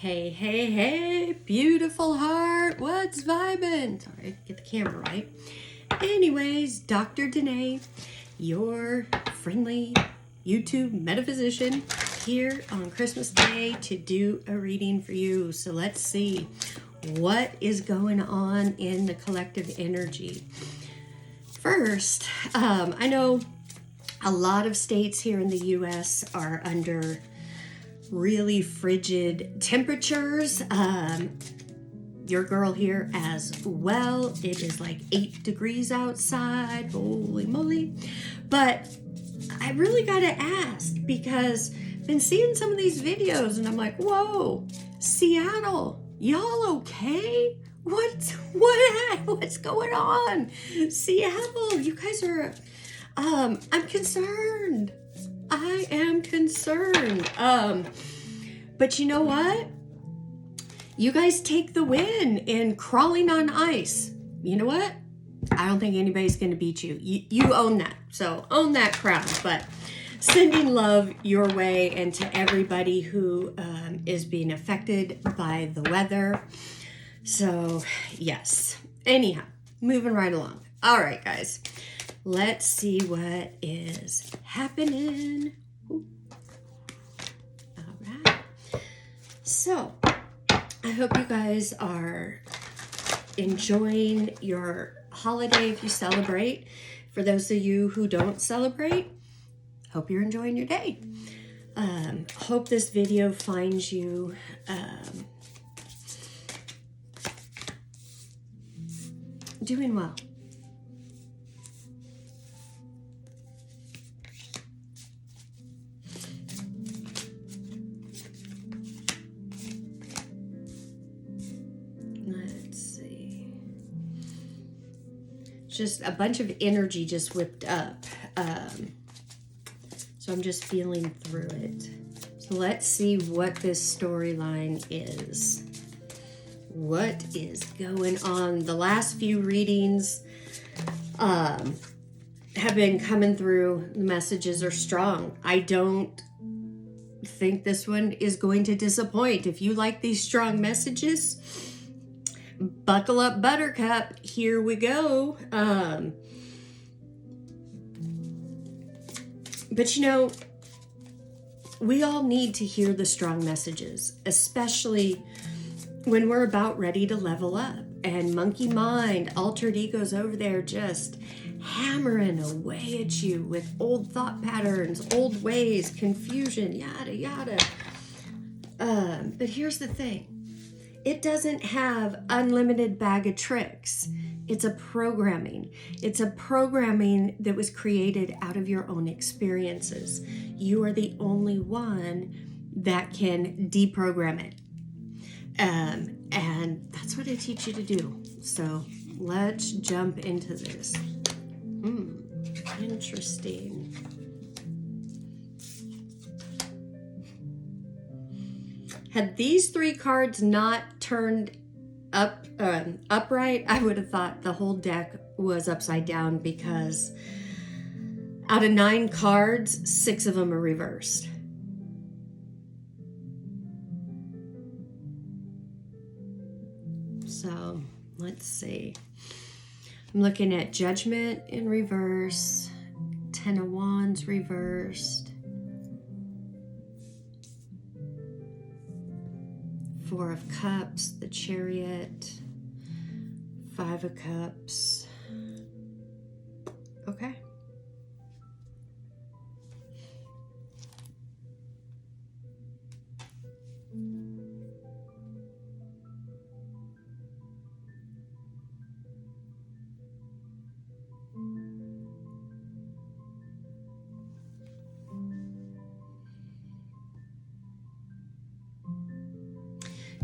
Hey, hey, hey, beautiful heart, what's vibin'? Sorry, get the camera right. Anyways, Dr. Danae, your friendly YouTube metaphysician, here on Christmas Day to do a reading for you. So let's see what is going on in the collective energy. First, I know a lot of states here in the U.S. are under really frigid temperatures. Your girl here as well. It is like 8 degrees outside. Holy moly. But I really gotta ask, because I've been seeing some of these videos and I'm like, whoa, Seattle, y'all okay? What's going on? Seattle, you guys are, I'm concerned. I am concerned. But you know what? You guys take the win in crawling on ice. You know what? I don't think anybody's going to beat you. You own that. So own that crown. But sending love your way and to everybody who is being affected by the weather. So yes. Anyhow, moving right along. All right, guys. Let's see what is happening. All right. So, I hope you guys are enjoying your holiday if you celebrate. For those of you who don't celebrate, hope you're enjoying your day. Hope this video finds you doing well. Just a bunch of energy just whipped up. So I'm just feeling through it. So let's see what this storyline is. What is going on? The last few readings have been coming through. The messages are strong. I don't think this one is going to disappoint. If you like these strong messages, buckle up, buttercup. Here we go. But you know, we all need to hear the strong messages, especially when we're about ready to level up. And monkey mind, altered egos over there just hammering away at you with old thought patterns, old ways, confusion, yada, yada. But here's the thing. It doesn't have unlimited bag of tricks. It's a programming. It's a programming that was created out of your own experiences. You are the only one that can deprogram it. And that's what I teach you to do. So let's jump into this. Interesting. Had these 3 cards not turned upright, I would have thought the whole deck was upside down, because out of 9 cards, 6 of them are reversed. So let's see. I'm looking at Judgment in reverse, 10 of Wands reversed, 4 of Cups, the Chariot, 5 of Cups. Okay.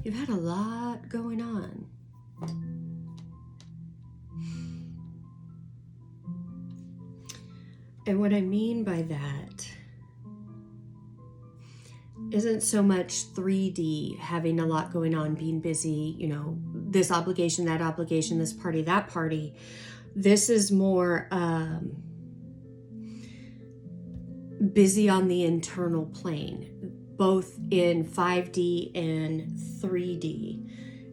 You've had a lot going on. And what I mean by that isn't so much 3D, having a lot going on, being busy, you know, this obligation, that obligation, this party, that party. This is more busy on the internal plane. both in 5D and 3D.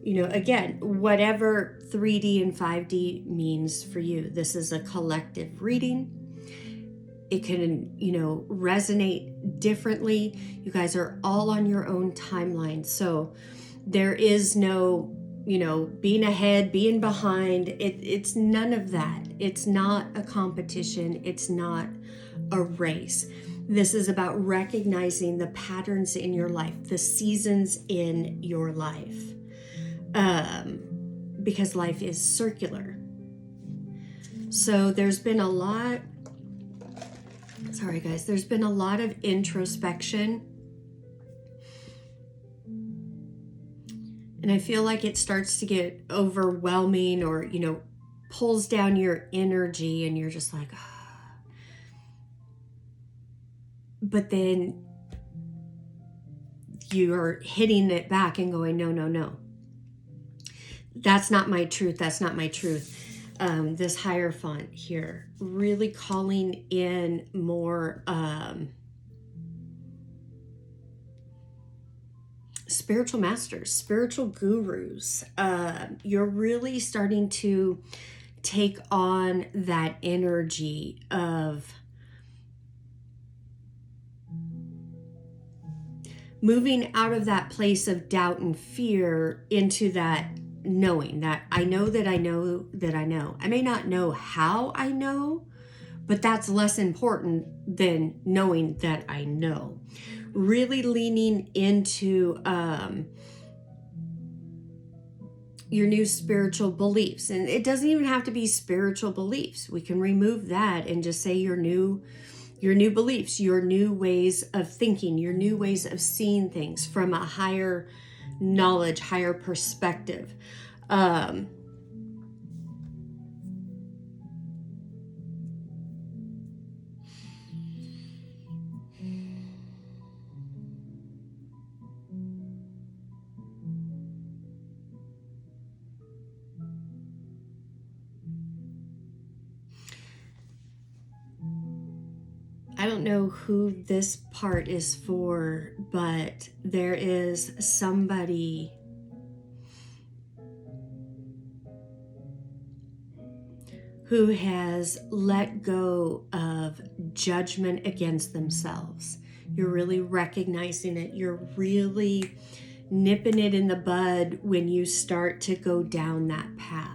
You know, again, whatever 3D and 5D means for you, this is a collective reading. It can, you know, resonate differently. You guys are all on your own timeline. So there is no, you know, being ahead, being behind. It's none of that. It's not a competition. It's not a race. This is about recognizing the patterns in your life, the seasons in your life. Because life is circular. So there's been a lot, sorry guys, there's been a lot of introspection. And I feel like it starts to get overwhelming, or, you know, pulls down your energy and you're just like, ah. But then you're hitting it back and going, no, no, no. That's not my truth. That's not my truth. This Hierophant here, really calling in more spiritual masters, spiritual gurus. You're really starting to take on that energy of moving out of that place of doubt and fear into that knowing that I know that I know that I know. I may not know how I know, but that's less important than knowing that I know. Really leaning into your new spiritual beliefs. And it doesn't even have to be spiritual beliefs. We can remove that and just say your new beliefs, your new ways of thinking, your new ways of seeing things from a higher knowledge, higher perspective. I don't know who this part is for, but there is somebody who has let go of judgment against themselves. You're really recognizing it. You're really nipping it in the bud when you start to go down that path.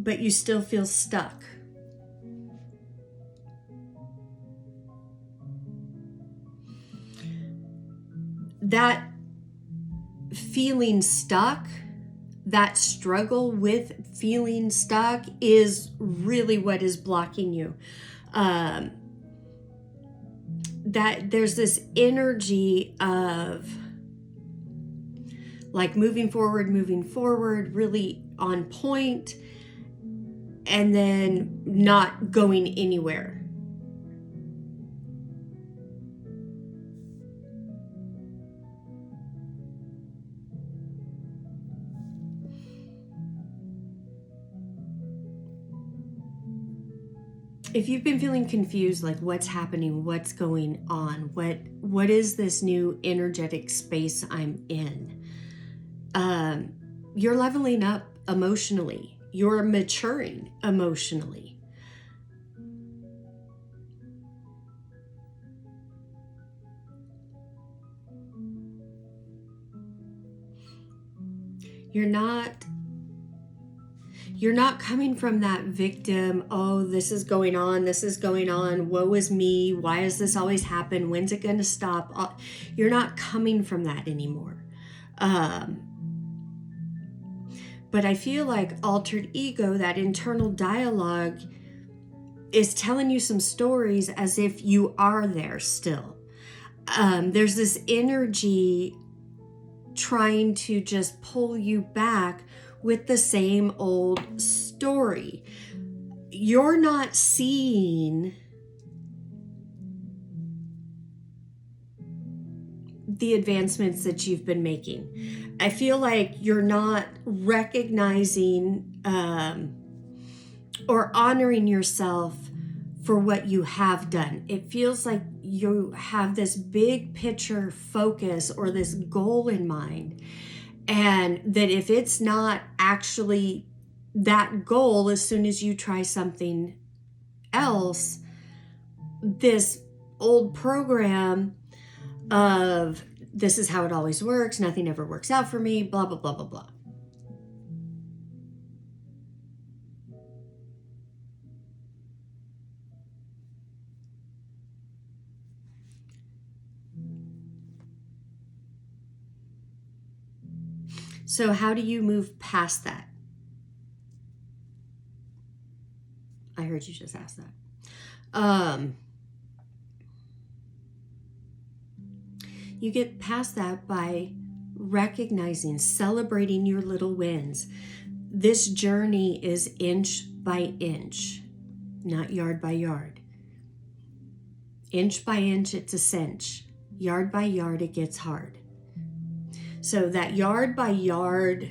But you still feel stuck. That feeling stuck, that struggle with feeling stuck is really what is blocking you. That there's this energy of like moving forward, really on point, and then not going anywhere. If you've been feeling confused, like what's happening, what's going on, what is this new energetic space I'm in? You're leveling up emotionally. You're maturing emotionally. You're not coming from that victim, oh, this is going on, woe is me, why does this always happen, when's it going to stop? You're not coming from that anymore. But I feel like altered ego, that internal dialogue, is telling you some stories as if you are there still. There's this energy trying to just pull you back with the same old story. You're not seeing the advancements that you've been making. I feel like you're not recognizing or honoring yourself for what you have done. It feels like you have this big picture focus or this goal in mind, and that if it's not actually that goal, as soon as you try something else, this old program of this is how it always works, nothing ever works out for me, blah, blah, blah, blah, blah. So how do you move past that? I heard you just ask that. You get past that by recognizing, celebrating your little wins. This journey is inch by inch, not yard by yard. Inch by inch, it's a cinch. Yard by yard, it gets hard. So that yard by yard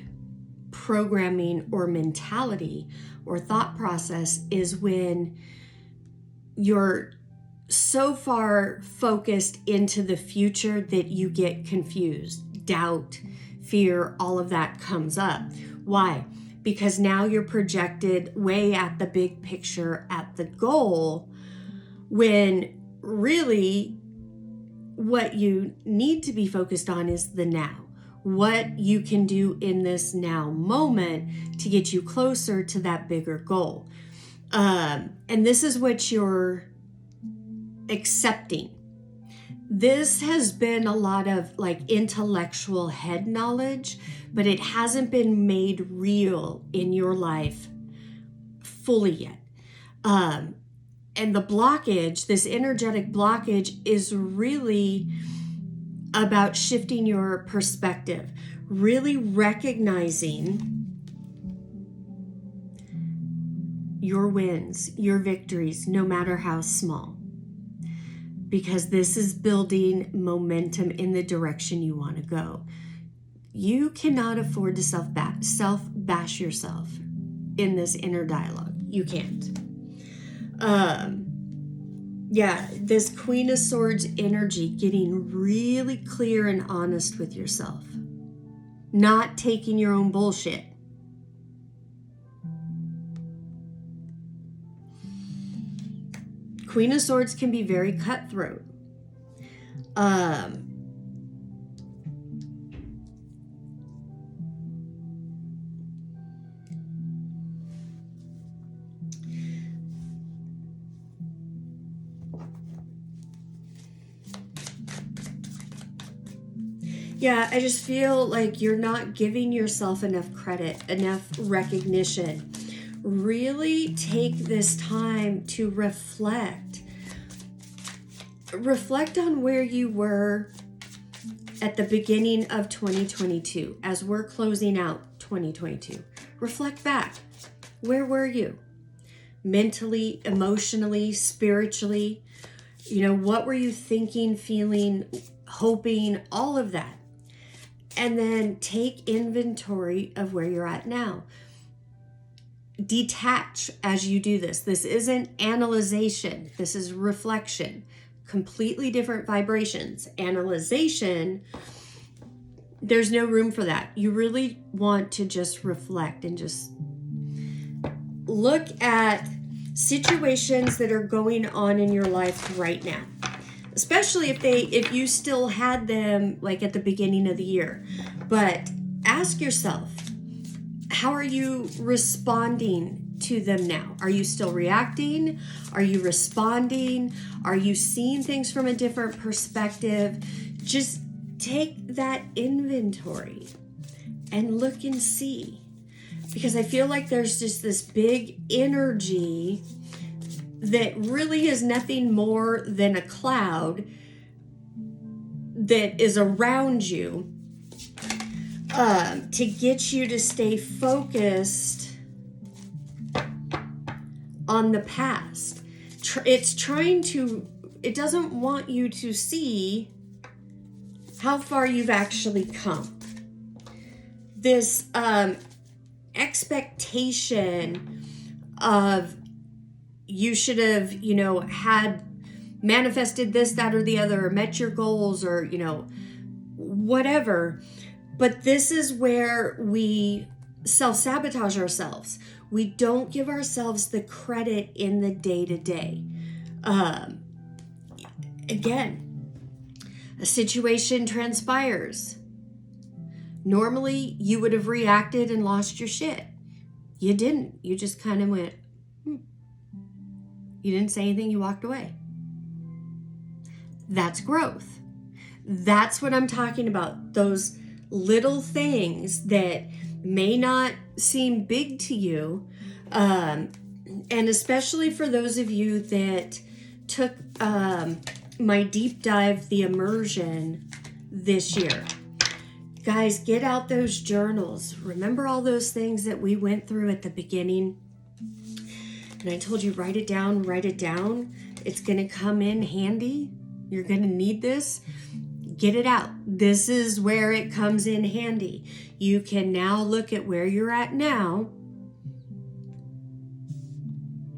programming or mentality or thought process is when you're so far focused into the future that you get confused, doubt, fear, all of that comes up. Why? Because now you're projected way at the big picture, at the goal, when really what you need to be focused on is the now. What you can do in this now moment to get you closer to that bigger goal. And this is what you're accepting. This has been a lot of like intellectual head knowledge, but it hasn't been made real in your life fully yet. And the blockage, this energetic blockage, is really about shifting your perspective, really recognizing your wins, your victories, no matter how small. Because this is building momentum in the direction you want to go. You cannot afford to self-bash yourself in this inner dialogue. You can't. This Queen of Swords energy, getting really clear and honest with yourself. Not taking your own bullshit. Queen of Swords can be very cutthroat. Yeah, I just feel like you're not giving yourself enough credit, enough recognition. Really take this time to reflect. Reflect on where you were at the beginning of 2022, as we're closing out 2022. Reflect back. Where were you? Mentally, emotionally, spiritually? What were you thinking, feeling, hoping, all of that? And then take inventory of where you're at now. Detach as you do this. This isn't analyzation. This is reflection. Completely different vibrations. Analyzation, there's no room for that. You really want to just reflect and just look at situations that are going on in your life right now. Especially if you still had them like at the beginning of the year. But ask yourself, how are you responding to them now? Are you still reacting? Are you responding? Are you seeing things from a different perspective? Just take that inventory and look and see. Because I feel like there's just this big energy that really is nothing more than a cloud that is around you to get you to stay focused on the past. It doesn't want you to see how far you've actually come. This expectation of you should have, had manifested this, that, or the other, or met your goals, or, whatever. But this is where we self-sabotage ourselves. We don't give ourselves the credit in the day-to-day. Again, a situation transpires. Normally, you would have reacted and lost your shit. You didn't. You just kind of went, You didn't say anything, you walked away. That's growth. That's what I'm talking about. Those little things that may not seem big to you, and especially for those of you that took my deep dive, the immersion, this year. Guys, get out those journals. Remember all those things that we went through at the beginning? And I told you, write it down, write it down. It's going to come in handy. You're going to need this. Get it out. This is where it comes in handy. You can now look at where you're at now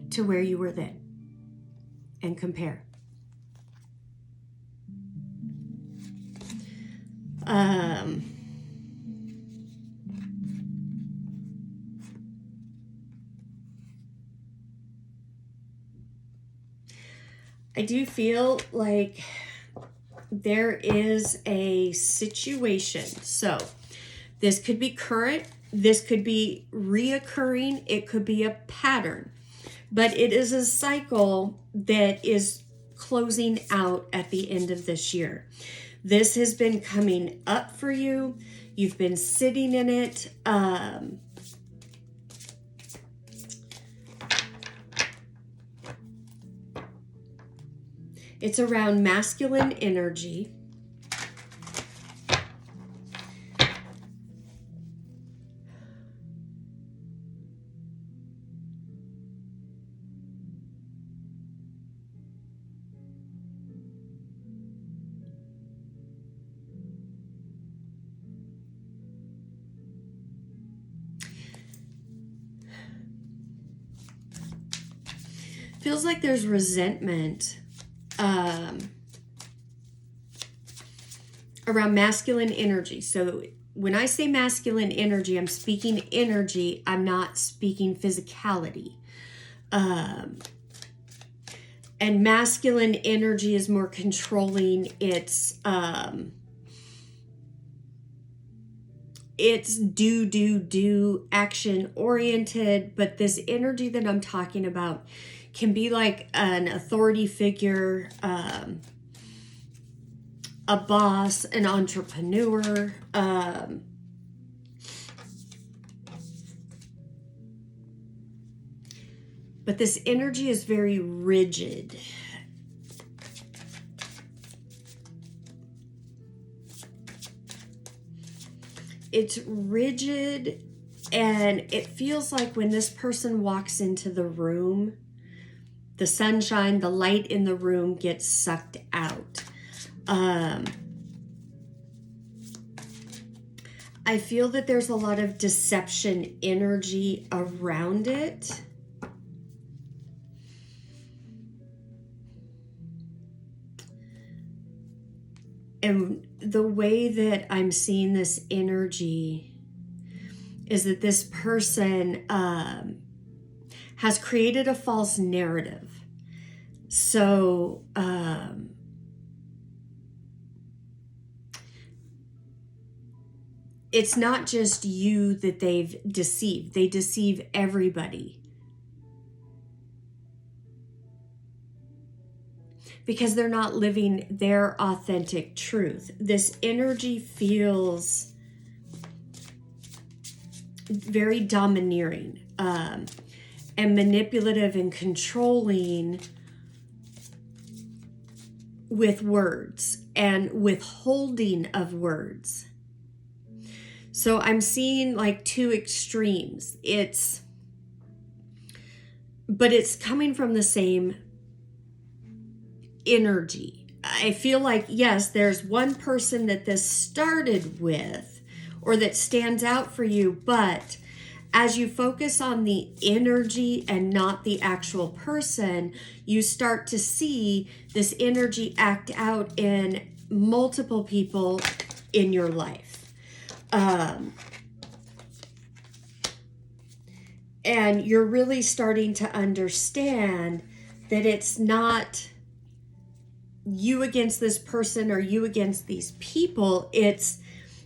to where you were then and compare. I do feel like there is a situation. So this could be current. This could be reoccurring. It could be a pattern. But it is a cycle that is closing out at the end of this year. This has been coming up for you. You've been sitting in it. It's around masculine energy. Feels like there's resentment around masculine energy. So when I say masculine energy, I'm speaking energy. I'm not speaking physicality. And masculine energy is more controlling. It's do action oriented. But this energy that I'm talking about can be like an authority figure, a boss, an entrepreneur, but this energy is very rigid. It's rigid, and it feels like when this person walks into the room, the sunshine, the light in the room gets sucked out. I feel that there's a lot of deception energy around it. And the way that I'm seeing this energy is that this person has created a false narrative. So, it's not just you that they've deceived. They deceive everybody. Because they're not living their authentic truth. This energy feels very domineering and manipulative and controlling with words and withholding of words. So I'm seeing like two extremes. But it's coming from the same energy. I feel like, yes, there's one person that this started with or that stands out for you, but As you focus on the energy and not the actual person, you start to see this energy act out in multiple people in your life. And you're really starting to understand that it's not you against this person or you against these people. It's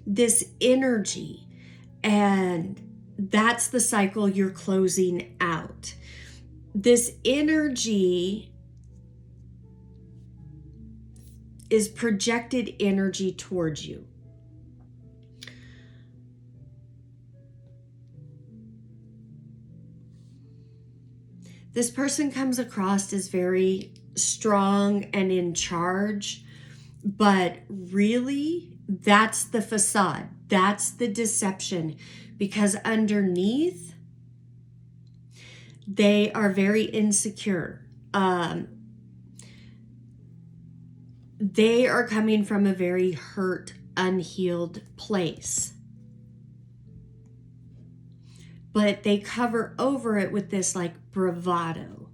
this energy. And that's the cycle you're closing out. This energy is projected energy towards you. This person comes across as very strong and in charge, but really that's the facade. That's the deception, because underneath they are very insecure. They are coming from a very hurt, unhealed place. But they cover over it with this like bravado.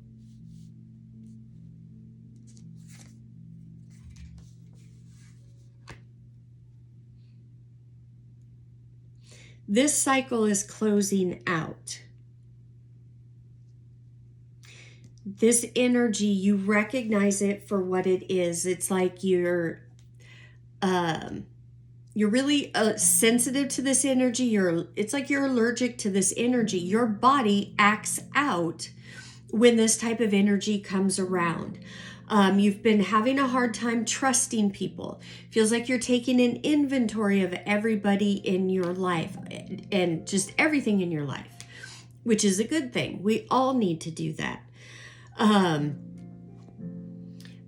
This cycle is closing out. This energy, you recognize it for what it is. It's like you're really sensitive to this energy. It's like you're allergic to this energy. Your body acts out when this type of energy comes around. You've been having a hard time trusting people. Feels like you're taking an inventory of everybody in your life and just everything in your life, which is a good thing. We all need to do that.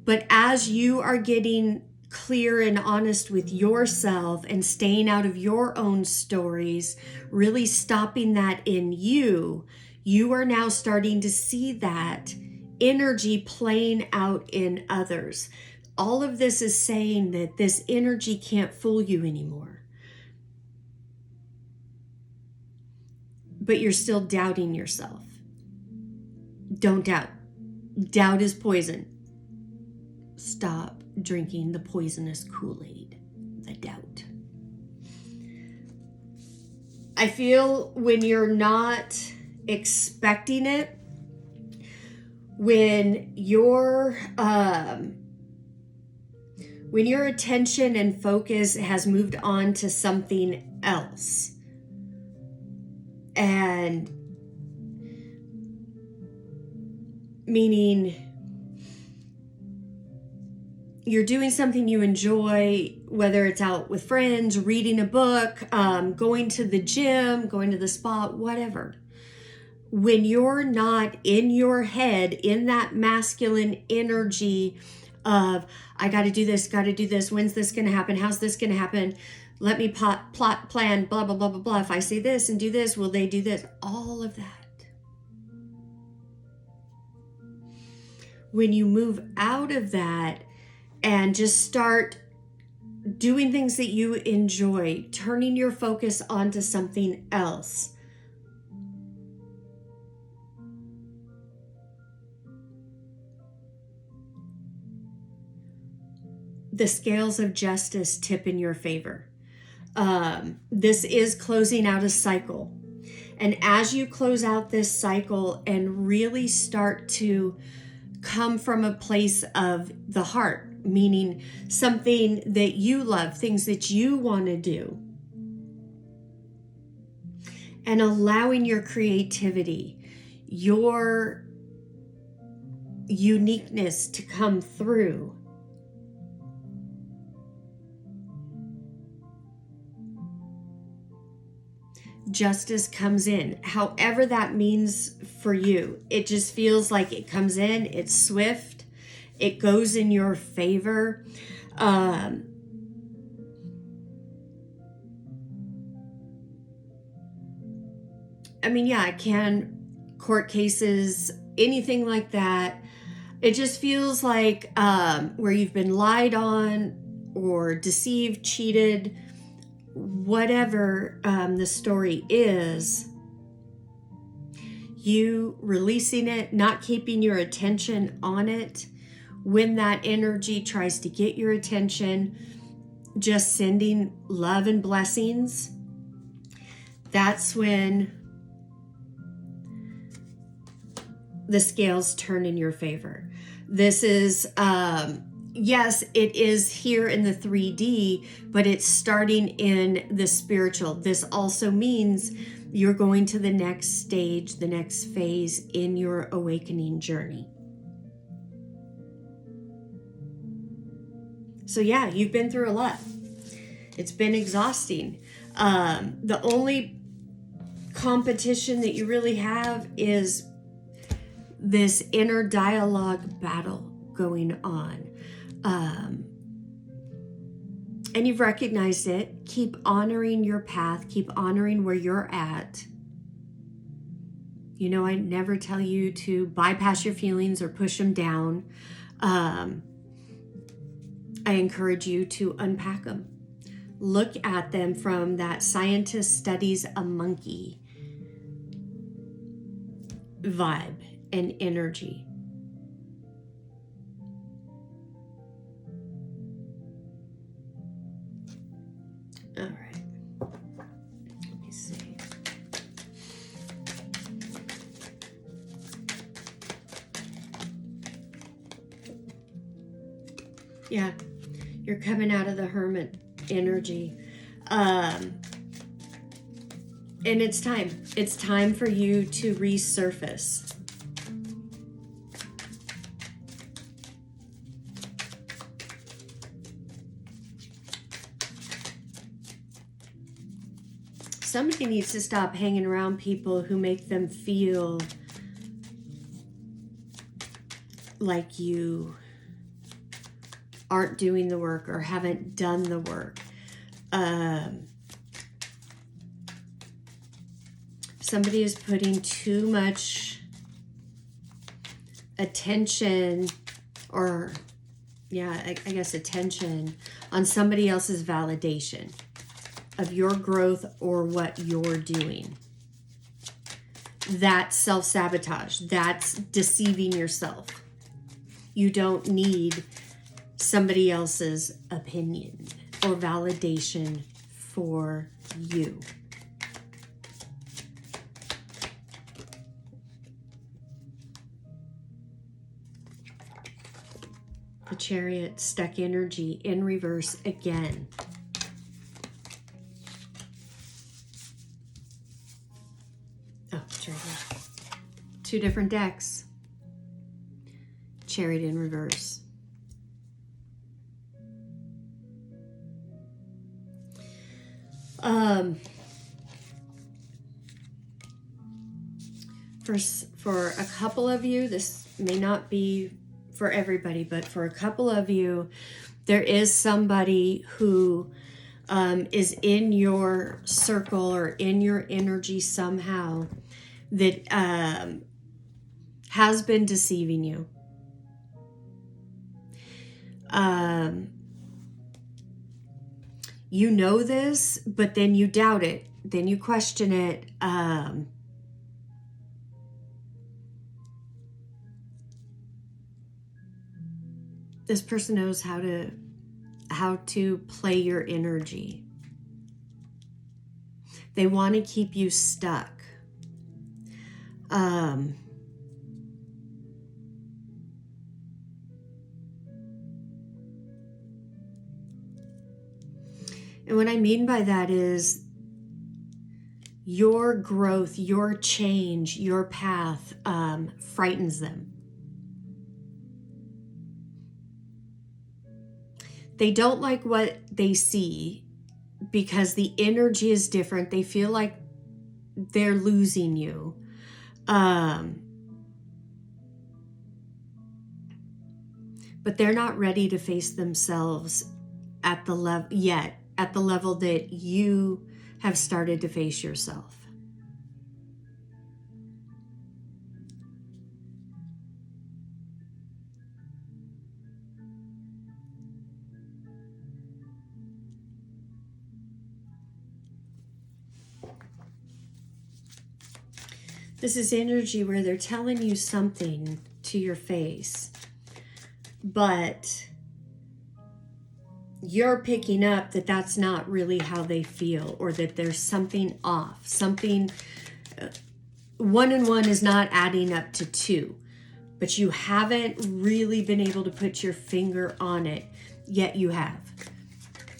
But as you are getting clear and honest with yourself and staying out of your own stories, really stopping that in you, you are now starting to see that energy playing out in others. All of this is saying that this energy can't fool you anymore. But you're still doubting yourself. Don't doubt. Doubt is poison. Stop drinking the poisonous Kool-Aid, the doubt. I feel when you're not expecting it, when your attention and focus has moved on to something else, and meaning you're doing something you enjoy, whether it's out with friends, reading a book, going to the gym, going to the spa, whatever. When you're not in your head, in that masculine energy of, I got to do this, when's this going to happen, how's this going to happen, let me plot, plan, blah, blah, blah, blah, blah. If I say this and do this, will they do this? All of that. When you move out of that, and just start doing things that you enjoy, turning your focus onto something else. The scales of justice tip in your favor. This is closing out a cycle. And as you close out this cycle and really start to come from a place of the heart, meaning something that you love, things that you want to do, and allowing your creativity, your uniqueness to come through. Justice comes in, however that means for you. It just feels like it comes in, it's swift, it goes in your favor. I mean, yeah, it can, court cases, anything like that. It just feels like where you've been lied on or deceived, cheated, whatever the story is, you releasing it, not keeping your attention on it. When that energy tries to get your attention, just sending love and blessings. That's when the scales turn in your favor. This is, yes, it is here in the 3D, but it's starting in the spiritual. This also means you're going to the next stage, the next phase in your awakening journey. So yeah, you've been through a lot. It's been exhausting. The only competition that you really have is this inner dialogue battle going on. And you've recognized it. Keep honoring your path. Keep honoring where you're at. You know, I never tell you to bypass your feelings or push them down. I encourage you to unpack them. Look at them from that scientist studies a monkey vibe and energy. All right. Let me see. Yeah, you're coming out of the hermit energy. And it's time. It's time for you to resurface. Somebody needs to stop hanging around people who make them feel like you aren't doing the work or haven't done the work. Somebody is putting too much attention, or I guess attention on somebody else's validation of your growth or what you're doing. That's self-sabotage. That's deceiving yourself. You don't need somebody else's opinion or validation for you. The Chariot, stuck energy in reverse again. Oh, it's right here. 2 different decks. Chariot in reverse. For a couple of you, this may not be for everybody, but for a couple of you, there is somebody who is in your circle or in your energy somehow that has been deceiving you. You know this, but then you doubt it. Then you question it. This person knows how to play your energy. They want to keep you stuck. And what I mean by that is your growth, your change, your path frightens them. They don't like what they see because the energy is different. They feel like they're losing you. But they're not ready to face themselves at the level yet, at the level that you have started to face yourself. This is energy where they're telling you something to your face, but you're picking up that that's not really how they feel, or that there's something off. Something, 1 and 1 is not adding up to 2, but you haven't really been able to put your finger on it, yet you have.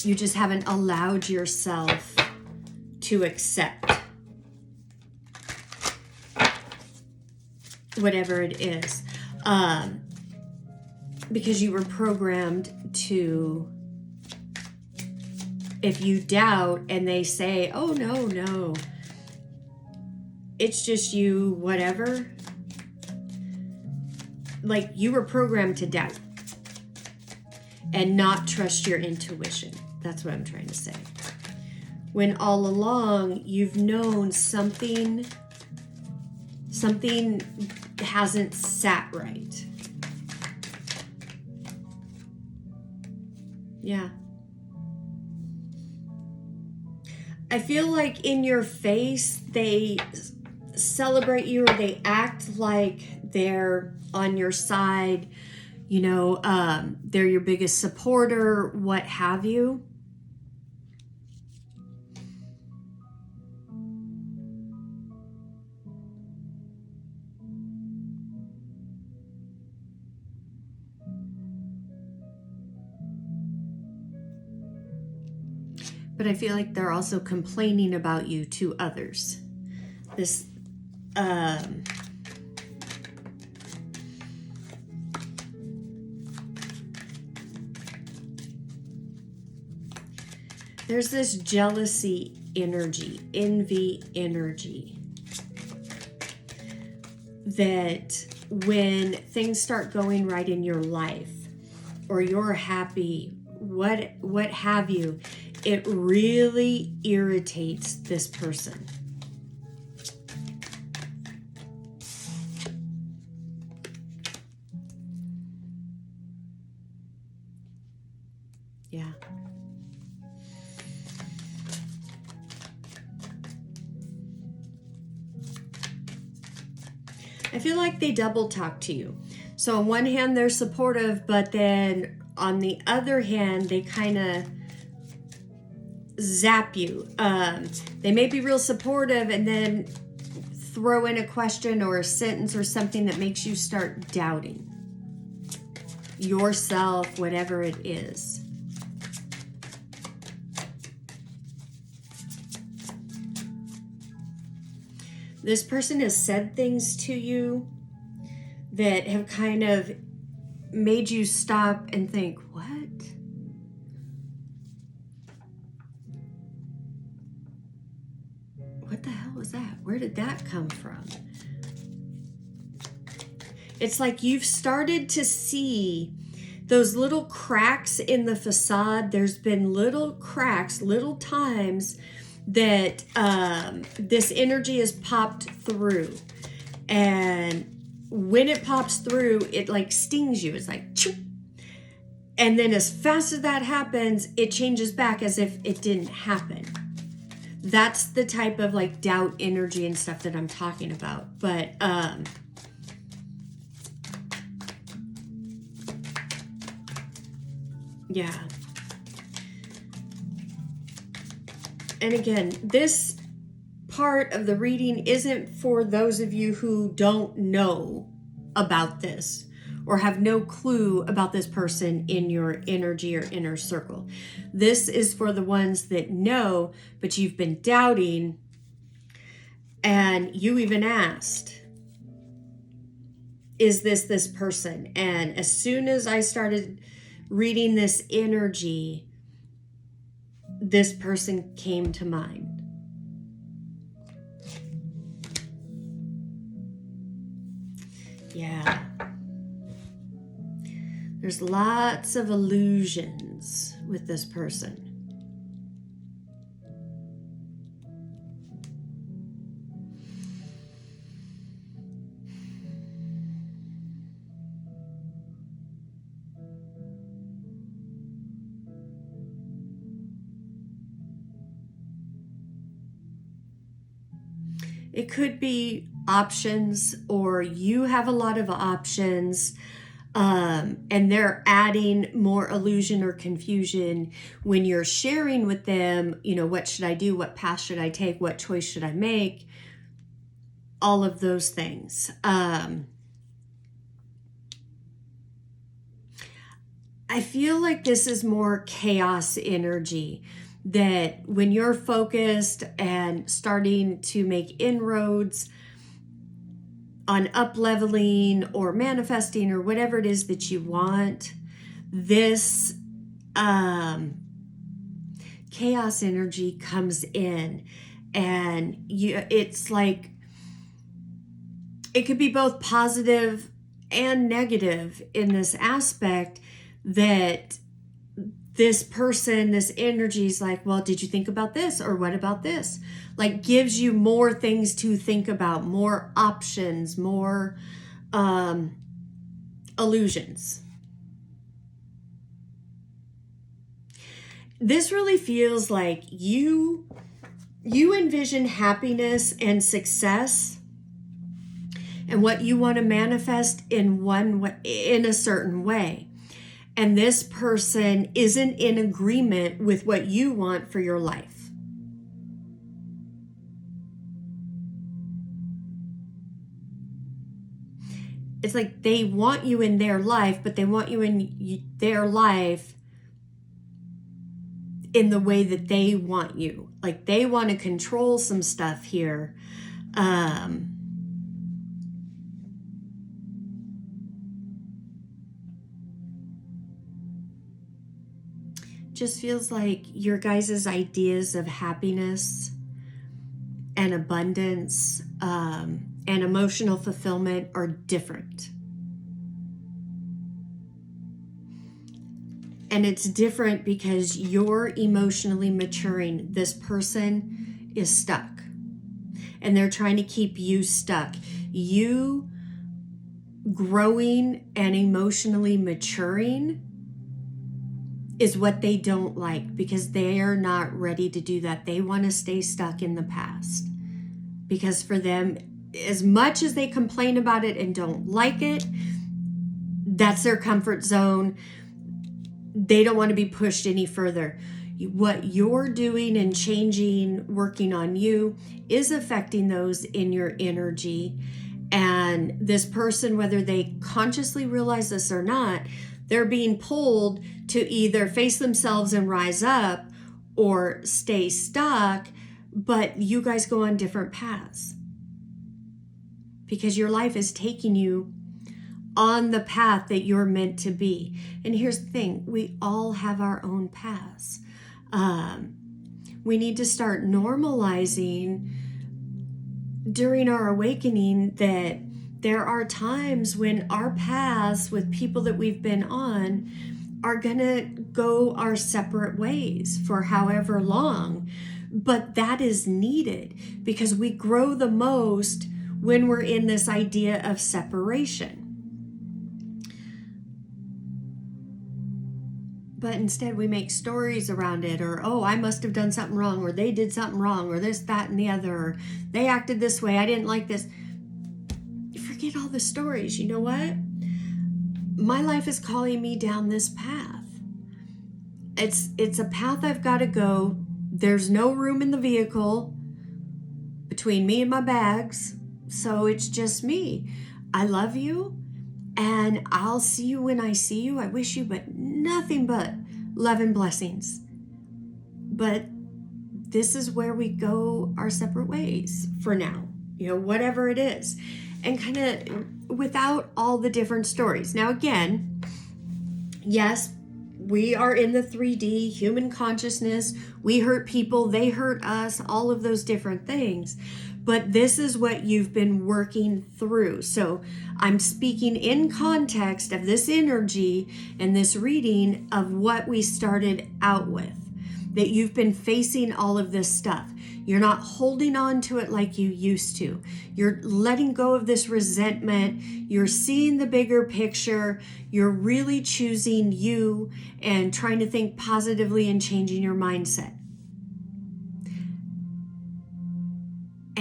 You just haven't allowed yourself to accept whatever it is, because you were programmed to, if you doubt and they say, oh no, it's just you, whatever, like you were programmed to doubt and not trust your intuition. That's what I'm trying to say. When all along you've known something hasn't sat right. Yeah. I feel like in your face, they celebrate you, or they act like they're on your side, you know, they're your biggest supporter, what have you. But I feel like they're also complaining about you to others. This, there's this jealousy energy, envy energy, that when things start going right in your life, or you're happy, what have you, it really irritates this person. Yeah. I feel like they double talk to you. So on one hand, they're supportive, but then on the other hand, they kind of zap you. They may be real supportive and then throw in a question or a sentence or something that makes you start doubting yourself, whatever it is. This person has said things to you that have kind of made you stop and think, what? What the hell was that? Where did that come from? It's like you've started to see those little cracks in the facade. There's been little cracks, little times that this energy has popped through. And when it pops through, it like stings you. It's like, choo. And then as fast as that happens, it changes back as if it didn't happen. That's the type of like doubt energy and stuff that I'm talking about. But yeah. And again, this part of the reading isn't for those of you who don't know about this or have no clue about this person in your energy or inner circle. This is for the ones that know, but you've been doubting, and you even asked, is this person? And as soon as I started reading this energy, this person came to mind. Yeah. There's lots of illusions with this person. It could be options, or you have a lot of options, and they're adding more illusion or confusion when you're sharing with them, what should I do? What path should I take? What choice should I make? All of those things. I feel like this is more chaos energy, that when you're focused and starting to make inroads on up-leveling or manifesting or whatever it is that you want, this chaos energy comes in, and it's like it could be both positive and negative in this aspect, that this person, this energy is like, well, did you think about this? Or what about this? Like, gives you more things to think about, more options, more illusions. This really feels like you envision happiness and success and what you want to manifest in a certain way. And this person isn't in agreement with what you want for your life. It's like they want you in their life, but they want you in their life in the way that they want you. Like, they want to control some stuff here. Just feels like your guys' ideas of happiness and abundance and emotional fulfillment are different. And it's different because you're emotionally maturing. This person is stuck, and they're trying to keep you stuck. You growing and emotionally maturing is what they don't like, because they are not ready to do that. They want to stay stuck in the past, because for them, as much as they complain about it and don't like it, that's their comfort zone. They don't want to be pushed any further. What you're doing and changing, working on you, is affecting those in your energy. And this person, whether they consciously realize this or not, they're being pulled to either face themselves and rise up or stay stuck, but you guys go on different paths because your life is taking you on the path that you're meant to be. And here's the thing, we all have our own paths. We need to start normalizing during our awakening that there are times when our paths with people that we've been on are gonna go our separate ways for however long. But that is needed because we grow the most when we're in this idea of separation. But instead we make stories around it, or, oh, I must have done something wrong, or they did something wrong, or this, that, and the other, or they acted this way, I didn't like this. Forget all the stories. You know what? My life is calling me down this path. It's a path I've got to go. There's no room in the vehicle between me and my bags, so it's just me. I love you, and I'll see you when I see you. I wish you but nothing but love and blessings. But this is where we go our separate ways for now, whatever it is. And kind of without all the different stories. Now, again, yes, we are in the 3D human consciousness. We hurt people, they hurt us, all of those different things. But this is what you've been working through. So I'm speaking in context of this energy and this reading of what we started out with, that you've been facing all of this stuff. You're not holding on to it like you used to. You're letting go of this resentment. You're seeing the bigger picture. You're really choosing you and trying to think positively and changing your mindset.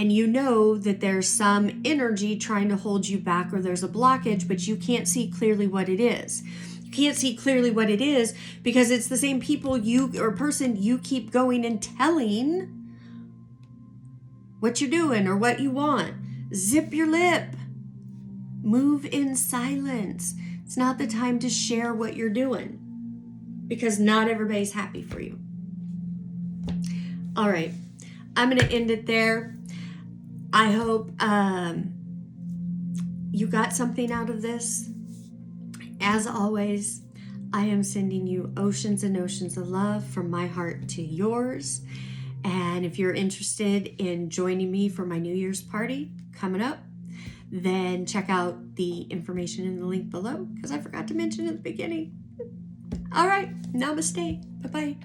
and you know that there's some energy trying to hold you back, or there's a blockage, but you can't see clearly what it is. You can't see clearly what it is because it's the same people person you keep going and telling what you're doing or what you want. Zip your lip. Move in silence. It's not the time to share what you're doing because not everybody's happy for you. All right, I'm going to end it there. I hope you got something out of this. As always, I am sending you oceans and oceans of love from my heart to yours. And if you're interested in joining me for my New Year's party coming up, then check out the information in the link below because I forgot to mention at the beginning. All right, namaste. Bye-bye.